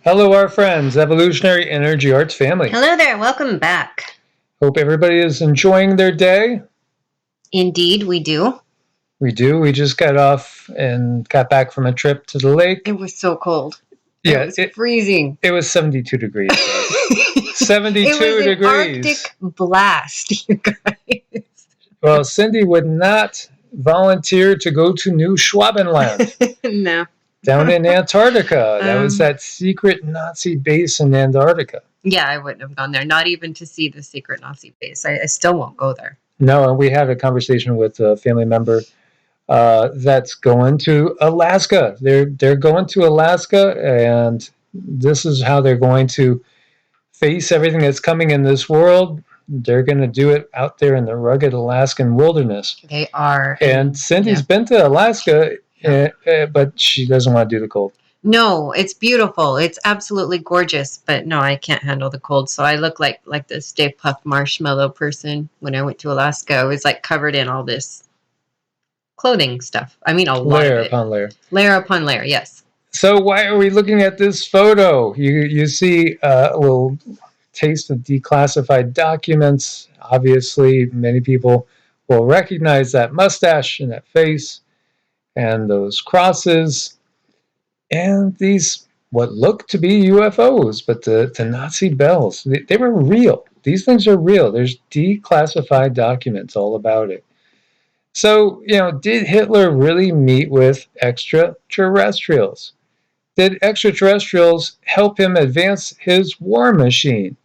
Hello, our friends, Evolutionary Energy Arts family. Hello there, welcome back. Hope everybody is enjoying their day. Indeed, we do. We do. We just got back from a trip to the lake. It was so cold. Yeah, it was freezing. It was 72 degrees. 72 it was degrees. An Arctic blast, you guys. Well, Cindy would not volunteer to go to New Schwabenland. No. Down in Antarctica. That was that secret Nazi base in Antarctica. Yeah, I wouldn't have gone there. Not even to see the secret Nazi base. I still won't go there. No, and we had a conversation with a family member that's going to Alaska. They're going to Alaska, and this is how they're going to face everything that's coming in this world. They're going to do it out there in the rugged Alaskan wilderness. They are. And Cindy's been to Alaska, but she doesn't want to do the cold. No, it's beautiful. It's absolutely gorgeous, but no, I can't handle the cold. So I look like the Stay Puft Marshmallow person when I went to Alaska. I was like covered in all this clothing stuff. I mean, a lot layer of it. Upon layer. Layer upon layer, yes. So why are we looking at this photo? You see a little taste of declassified documents. Obviously, many people will recognize that mustache and that face and those crosses and these what look to be UFOs, but the Nazi bells, they were real. These things are real. There's declassified documents all about it. So, did Hitler really meet with extraterrestrials? Did extraterrestrials help him advance his war machine?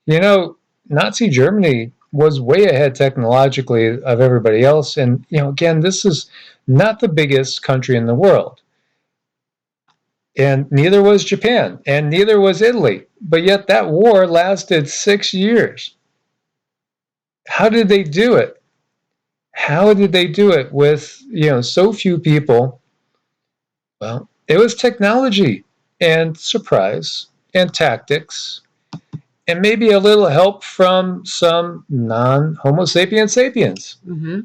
Nazi Germany was way ahead technologically of everybody else. And, again, this is not the biggest country in the world. And neither was Japan, and neither was Italy. But yet that war lasted 6 years. How did they do it? How did they do it with, so few people? Well, it was technology and surprise and tactics and maybe a little help from some non-Homo sapiens sapiens. Mm-hmm.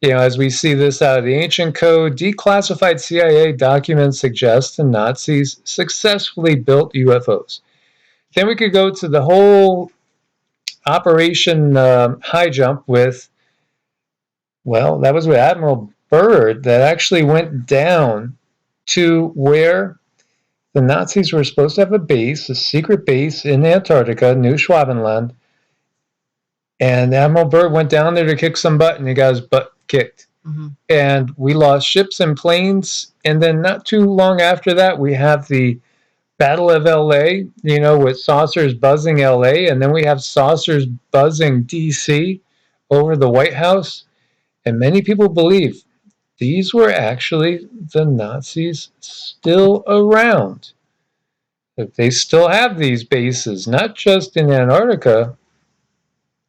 As we see this out of the ancient code, declassified CIA documents suggest the Nazis successfully built UFOs. Then we could go to the whole Operation High Jump with, that was with Admiral Byrd that actually went down to where the Nazis were supposed to have a secret base in Antarctica, New Schwabenland. And Admiral Byrd went down there to kick some butt, and he got his butt kicked. Mm-hmm. And we lost ships and planes. And then not too long after that, we have the Battle of LA, with saucers buzzing LA. And then we have saucers buzzing DC over the White House. And many people believe these were actually the Nazis still around. That they still have these bases, not just in Antarctica,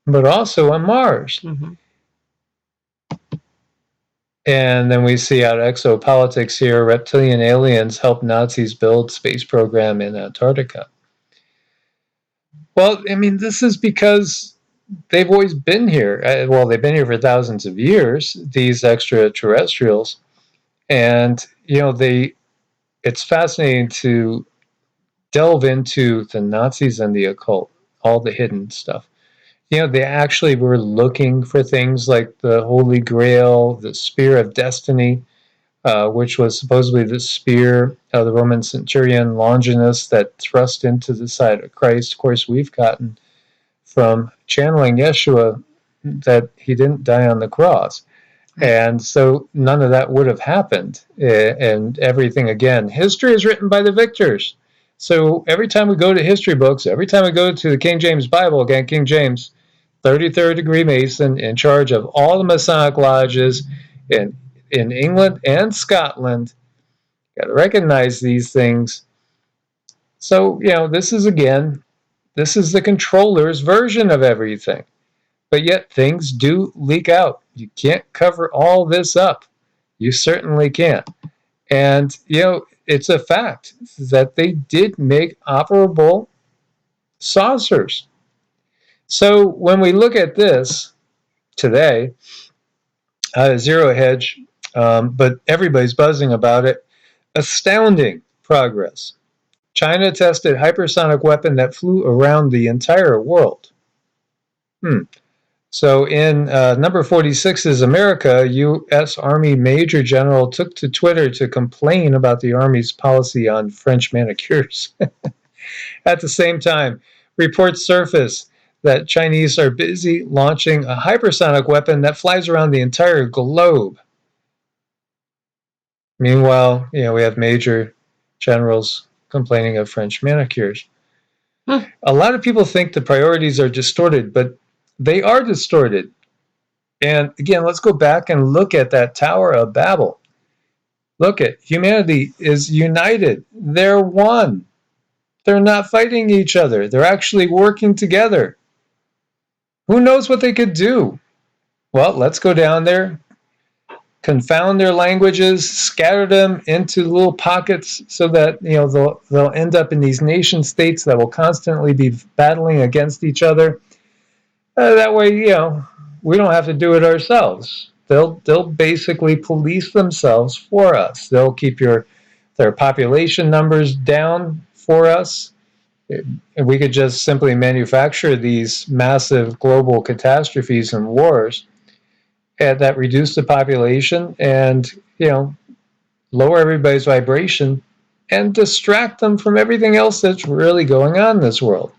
but also on Mars. Mm-hmm. And then we see out of exopolitics here, reptilian aliens help Nazis build space program in Antarctica. Well, this is because they've always been here. They've been here for thousands of years, these extraterrestrials. And, it's fascinating to delve into the Nazis and the occult, all the hidden stuff. They actually were looking for things like the Holy Grail, the Spear of Destiny, which was supposedly the spear of the Roman centurion Longinus that thrust into the side of Christ. Of course, we've gotten from channeling Yeshua that he didn't die on the cross. And so none of that would have happened. And everything, again, history is written by the victors. So every time we go to history books, every time we go to the King James Bible, again, King James, 33rd degree Mason, in charge of all the Masonic lodges in England and Scotland. Got to recognize these things. So, this is the controller's version of everything. But yet things do leak out. You can't cover all this up. You certainly can't. And, it's a fact that they did make operable saucers. So when we look at this today, Zero Hedge, but everybody's buzzing about it, astounding progress. China tested hypersonic weapon that flew around the entire world. So in number 46 is America. U.S. Army Major General took to Twitter to complain about the Army's policy on French manicures. At the same time, reports surface that Chinese are busy launching a hypersonic weapon that flies around the entire globe. Meanwhile, we have major generals complaining of French manicures. A lot of people think the priorities are distorted, but they are distorted. And again, let's go back and look at that Tower of Babel. Look at humanity is united. They're one. They're not fighting each other. They're actually working together. Who knows what they could do? Well, let's go down there, confound their languages, scatter them into little pockets so that they'll end up in these nation states that will constantly be battling against each other. That way, we don't have to do it ourselves. They'll basically police themselves for us. They'll keep their population numbers down for us. And we could just simply manufacture these massive global catastrophes and wars that reduce the population and lower everybody's vibration and distract them from everything else that's really going on in this world.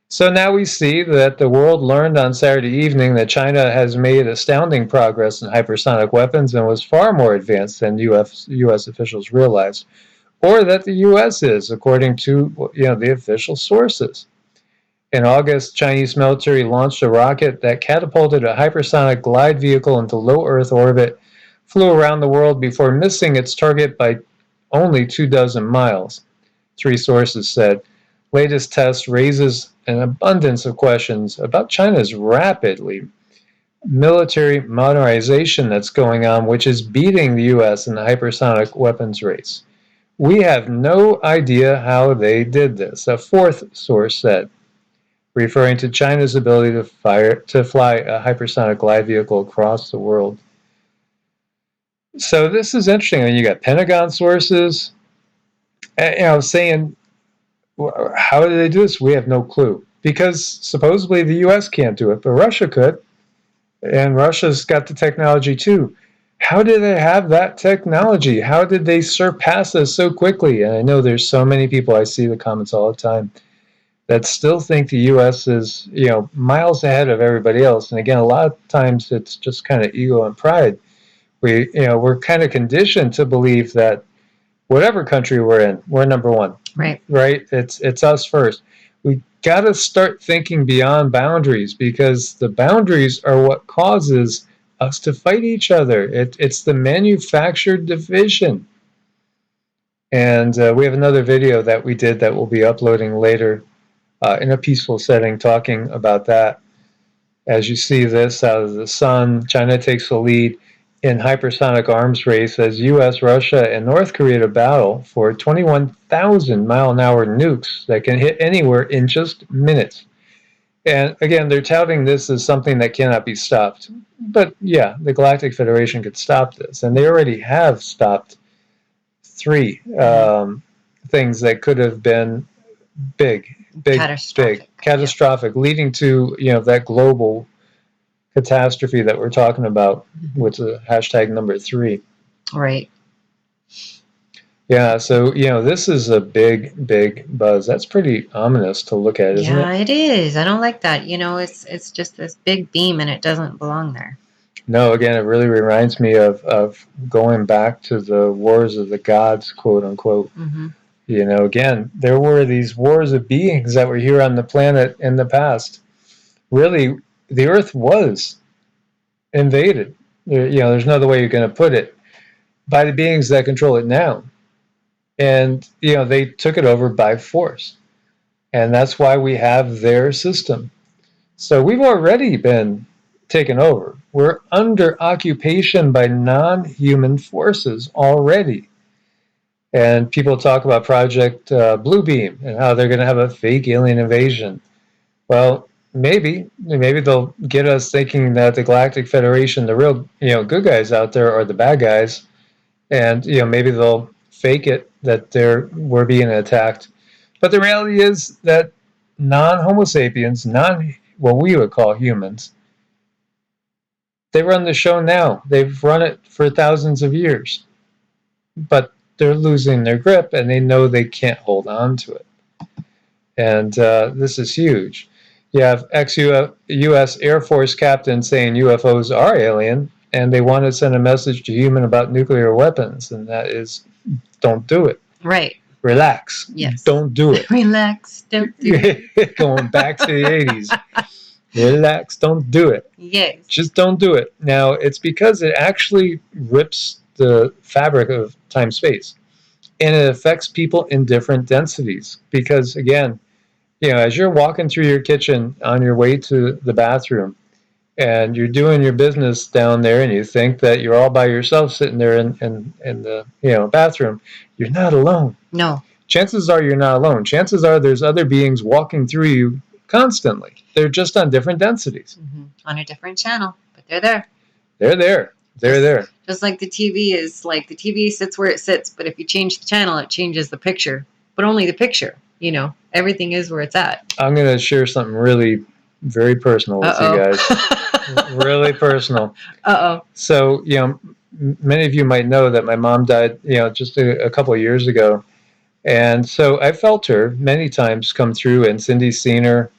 So now we see that the world learned on Saturday evening that China has made astounding progress in hypersonic weapons and was far more advanced than U.S. officials realized, or that the U.S. is, according to the official sources. In August, Chinese military launched a rocket that catapulted a hypersonic glide vehicle into low Earth orbit, flew around the world before missing its target by only 24 miles, 3 sources said. Latest test raises an abundance of questions about China's rapidly military modernization that's going on, which is beating the U.S. in the hypersonic weapons race. We have no idea how they did this, a 4th source said, referring to China's ability to fly a hypersonic glide vehicle across the world. So this is interesting. I mean, you got Pentagon sources, saying, how did they do this? We have no clue. Because supposedly the U.S. can't do it, but Russia could. And Russia's got the technology too. How did they have that technology? How did they surpass us so quickly? And I know there's so many people, I see the comments all the time, that still think the U.S. is, miles ahead of everybody else. And again, a lot of times it's just kind of ego and pride. We're kind of conditioned to believe that whatever country we're in, we're number one. Right. Right? It's us first. We got to start thinking beyond boundaries, because the boundaries are what causes us to fight each other. It's the manufactured division. And we have another video that we did that we'll be uploading later in a peaceful setting, talking about that. As you see this out of the sun, China takes the lead in hypersonic arms race as U.S., Russia, and North Korea battle for 21,000-mile-an-hour nukes that can hit anywhere in just minutes. And again, they're touting this as something that cannot be stopped. But yeah, the Galactic Federation could stop this. And they already have stopped 3 things that could have been big, catastrophic, leading to that global catastrophe that we're talking about with the hashtag number 3. Right. Yeah, so this is a big buzz. That's pretty ominous to look at, isn't it? Yeah, it is. I don't like that. It's just this big beam and it doesn't belong there. No, again, it really reminds me of going back to the wars of the gods, quote unquote. Mm-hmm. Again, there were these wars of beings that were here on the planet in the past. Really, the Earth was invaded. There's no other way you're going to put it, by the beings that control it now. And, they took it over by force. And that's why we have their system. So we've already been taken over. We're under occupation by non-human forces already. And people talk about Project Bluebeam and how they're going to have a fake alien invasion. Well, maybe they'll get us thinking that the Galactic Federation, the real good guys out there, are the bad guys, and maybe they'll fake it that we're being attacked. But the reality is that non-Homo sapiens, what we would call humans, they run the show now. They've run it for thousands of years. But they're losing their grip, and they know they can't hold on to it. And this is huge. You have ex-U.S. Air Force captains saying UFOs are alien, and they want to send a message to human about nuclear weapons, and that is, don't do it. Right. Relax. Yes. Don't do it. Relax. Don't do it. Going back to the 80s. Relax. Don't do it. Yes. Just don't do it. Now, it's because it actually rips the fabric of time-space, and it affects people in different densities. Because, again, as you're walking through your kitchen on your way to the bathroom, and you're doing your business down there, and you think that you're all by yourself sitting there in the bathroom, you're not alone. No. Chances are you're not alone. Chances are there's other beings walking through you constantly. They're just on different densities. Mm-hmm. On a different channel, but they're there. They're there. They're there. Just like the TV is, like the TV sits where it sits, but if you change the channel, it changes the picture. But only the picture, everything is where it's at. I'm going to share something really very personal with you guys. Really personal. So, many of you might know that my mom died, just a couple of years ago. And so I felt her many times come through, and Cindy's seen her.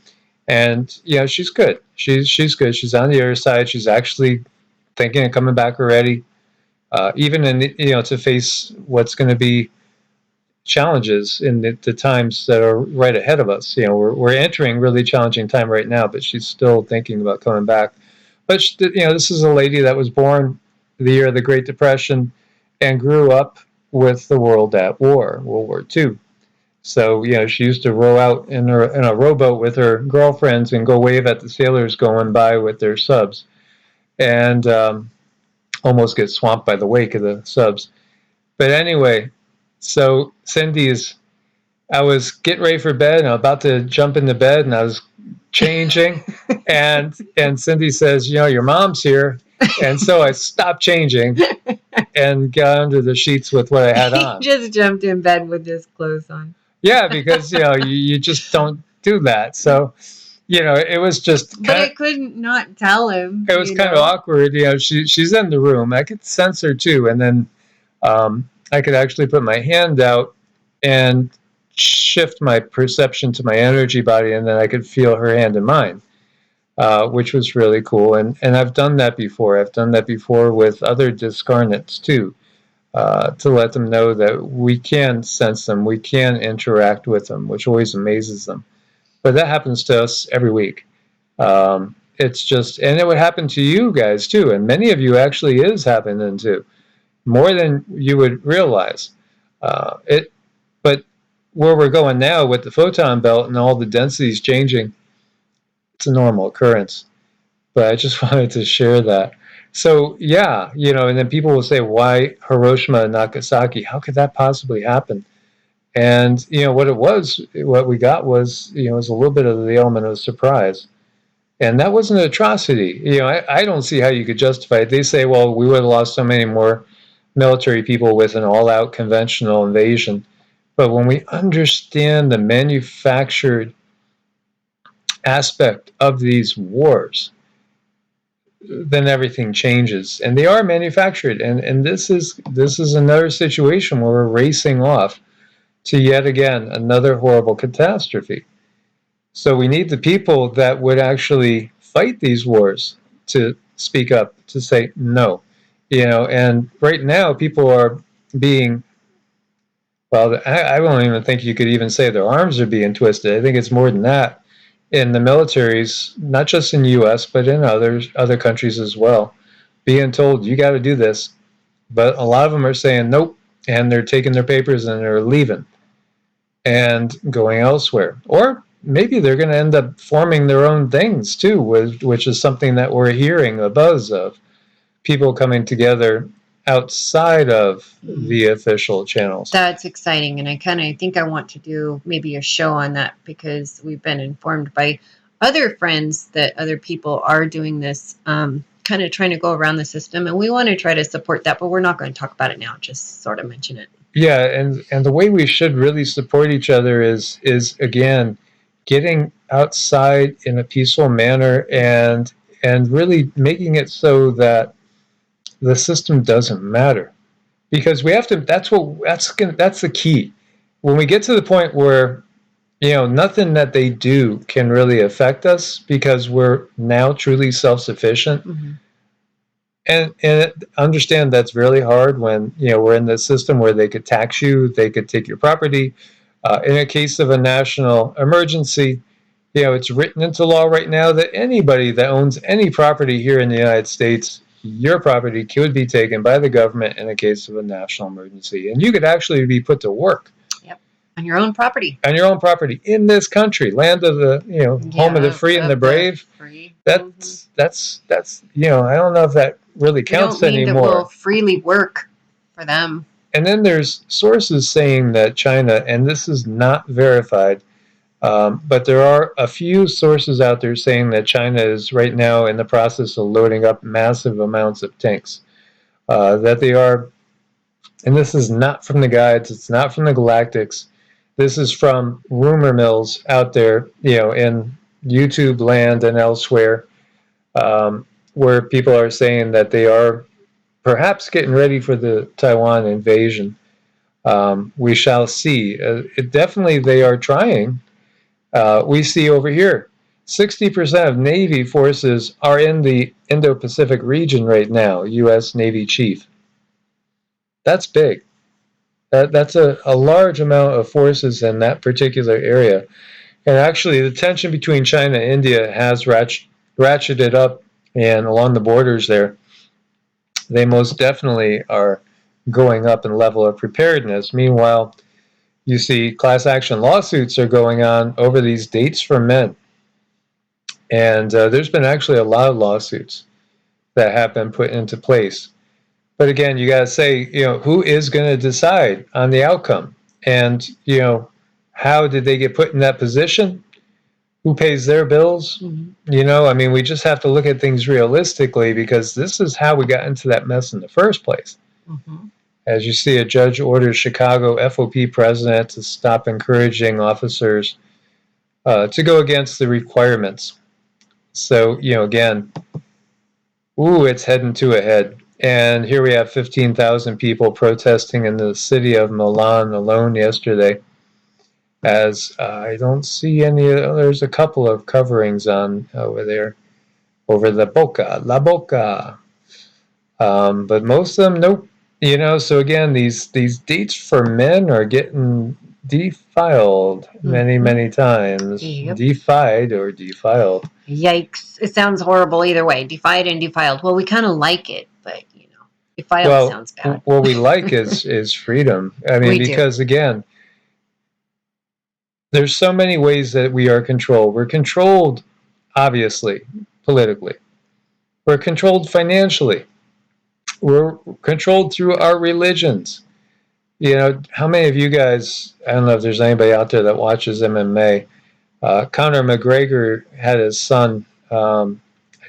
And, she's good. She's good. She's on the other side. She's actually thinking of coming back already. Even to face what's going to be challenges in the times that are right ahead of us. We're entering really challenging time right now, but she's still thinking about coming back. But this is a lady that was born the year of the Great Depression and grew up with the world at war, World War II. So she used to row out in a rowboat with her girlfriends and go wave at the sailors going by with their subs, and almost get swamped by the wake of the subs. But anyway. So I was getting ready for bed, and I'm about to jump into bed, and I was changing, and Cindy says, your mom's here. And so I stopped changing and got under the sheets with what I had on. He just jumped in bed with his clothes on. Yeah, because, you just don't do that. So, it was just but I couldn't not tell him. It was kind of awkward. She's in the room. I could sense her, too. And then I could actually put my hand out and shift my perception to my energy body, and then I could feel her hand in mine, which was really cool. And I've done that before. I've done that before with other discarnates, too, to let them know that we can sense them, we can interact with them, which always amazes them. But that happens to us every week. It's just, and it would happen to you guys, too, and many of you actually is happening, too. More than you would realize. But where we're going now with the photon belt and all the densities changing, it's a normal occurrence. But I just wanted to share that. So, and then people will say, why Hiroshima and Nagasaki? How could that possibly happen? And, what we got was, was a little bit of the element of surprise. And that was an atrocity. I don't see how you could justify it. They say, well, we would have lost so many more military people with an all-out conventional invasion. But when we understand the manufactured aspect of these wars, then everything changes. And they are manufactured. And this is another situation where we're racing off to yet again another horrible catastrophe. So we need the people that would actually fight these wars to speak up, to say no. And right now people are being, well, I don't even think you could even say their arms are being twisted. I think it's more than that in the militaries, not just in the U.S., but in other countries as well, being told, you got to do this. But a lot of them are saying nope, and they're taking their papers and they're leaving and going elsewhere. Or maybe they're going to end up forming their own things too, which is something that we're hearing a buzz of. People coming together outside of the official channels. That's exciting, and I think I want to do maybe a show on that, because we've been informed by other friends that other people are doing this, kind of trying to go around the system, and we want to try to support that, but we're not going to talk about it now, just sort of mention it. Yeah, and the way we should really support each other is again getting outside in a peaceful manner and really making it so that the system doesn't matter, because we have to. That's the key. When we get to the point where nothing that they do can really affect us because we're now truly self-sufficient. Mm-hmm. And understand that's really hard when we're in this system where they could tax you, they could take your property. In a case of a national emergency, it's written into law right now that anybody that owns any property here in the United States, your property could be taken by the government in a case of a national emergency, and you could actually be put to work. Yep, on your own property. On your own property in this country, land of the home of the free and the brave. That's I don't know if that really counts don't mean anymore. That we'll freely work for them. And then there's sources saying that China, and this is not verified, but there are a few sources out there saying that China is right now in the process of loading up massive amounts of tanks. That they are, and this is not from the guides, it's not from the galactics. This is from rumor mills out there, in YouTube land and elsewhere, where people are saying that they are perhaps getting ready for the Taiwan invasion. We shall see. Definitely, they are trying. We see over here, 60% of Navy forces are in the Indo-Pacific region right now, U.S. Navy chief. That's big. That's a large amount of forces in that particular area. And actually, the tension between China and India has ratcheted up, and along the borders there, they most definitely are going up in level of preparedness. Meanwhile, you see class action lawsuits are going on over these dates for men. And there's been actually a lot of lawsuits that have been put into place. But again, you got to say, who is going to decide on the outcome? And, how did they get put in that position? Who pays their bills? Mm-hmm. We just have to look at things realistically, because this is how we got into that mess in the first place. Mm-hmm. As you see, a judge orders Chicago FOP president to stop encouraging officers to go against the requirements. So, again, it's heading to a head. And here we have 15,000 people protesting in the city of Milan alone yesterday. As I don't see any, there's a couple of coverings on over there, over the La Boca. But most of them, nope. So again, these dates for men are getting defiled many times. Yep. Defied or defiled. Yikes. It sounds horrible either way. Defied and defiled. Well, we kind of like it, but, defiled sounds bad. What we like is freedom. Because, again, there's so many ways that we are controlled. We're controlled, obviously, politically. We're controlled financially. We're controlled through our religions. How many of you guys, I don't know if there's anybody out there that watches MMA, Conor McGregor had his son, I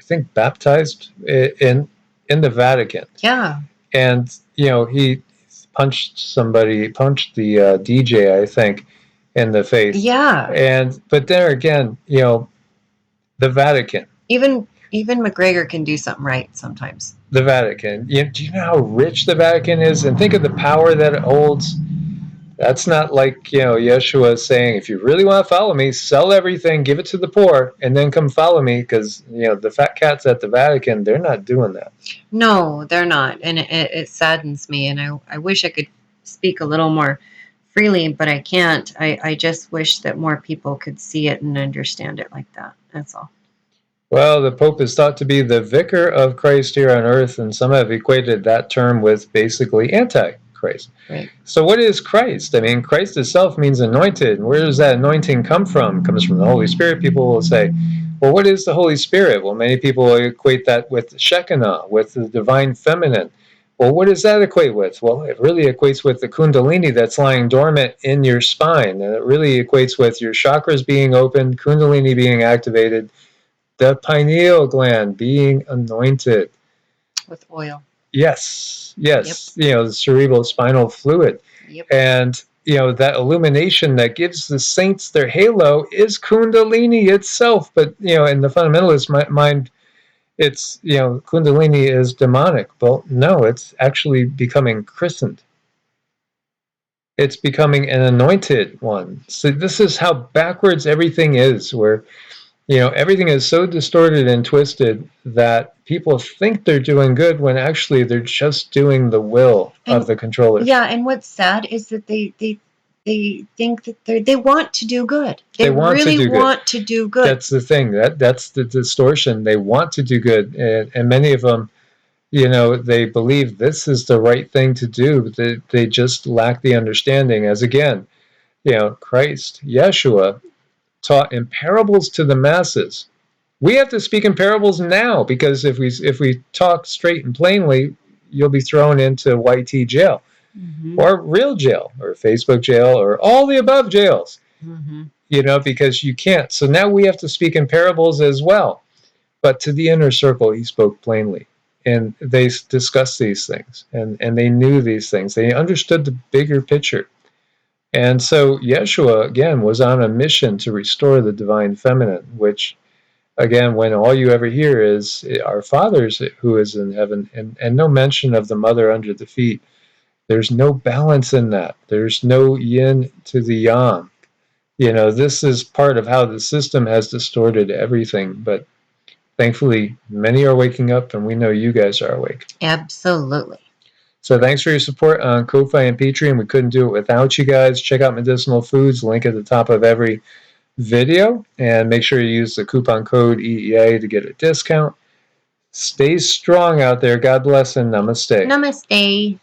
think, baptized in the Vatican. Yeah. And, he punched the DJ, I think, in the face. Yeah. But there again, the Vatican. Even McGregor can do something right sometimes. The Vatican. Do you know how rich the Vatican is? And think of the power that it holds. That's not like, Yeshua saying, if you really want to follow me, sell everything, give it to the poor, and then come follow me. Because, the fat cats at the Vatican, they're not doing that. No, they're not. And it saddens me. And I wish I could speak a little more freely, but I can't. I just wish that more people could see it and understand it like that. That's all. Well, the Pope is thought to be the vicar of Christ here on earth, and some have equated that term with basically anti-Christ. Right. So what is Christ? Christ itself means anointed. Where does that anointing come from? It comes from the Holy Spirit. People will say, well, what is the Holy Spirit? Well, many people equate that with Shekinah, with the divine feminine. Well, what does that equate with? Well, it really equates with the Kundalini that's lying dormant in your spine. And it really equates with your chakras being opened, Kundalini being activated, the pineal gland being anointed. With oil. Yes. Yep. The cerebral spinal fluid. Yep. And, that illumination that gives the saints their halo is Kundalini itself. But, in the fundamentalist mind, it's, Kundalini is demonic. Well, no, it's actually becoming christened. It's becoming an anointed one. So this is how backwards everything is, where, everything is so distorted and twisted that people think they're doing good when actually they're just doing the will of the controllers. Yeah, and what's sad is that they think that they want to do good. They really want to do good. That's the thing. That's the distortion. They want to do good, and many of them, they believe this is the right thing to do. They just lack the understanding. As again, Christ, Yeshua, taught in parables to the masses. We have to speak in parables now, because if we talk straight and plainly, you'll be thrown into YT jail, or real jail, or Facebook jail, or all the above jails. Because you can't. So now we have to speak in parables as well. But to the inner circle, he spoke plainly. And they discussed these things, and they knew these things. They understood the bigger picture. And so Yeshua, again, was on a mission to restore the divine feminine, which, again, when all you ever hear is our Father who is in heaven, and no mention of the mother under the feet. There's no balance in that. There's no yin to the yang. This is part of how the system has distorted everything. But thankfully, many are waking up, and we know you guys are awake. Absolutely. So thanks for your support on Ko-Fi and Patreon. We couldn't do it without you guys. Check out Medicinal Foods, link at the top of every video. And make sure you use the coupon code EEA to get a discount. Stay strong out there. God bless and namaste. Namaste.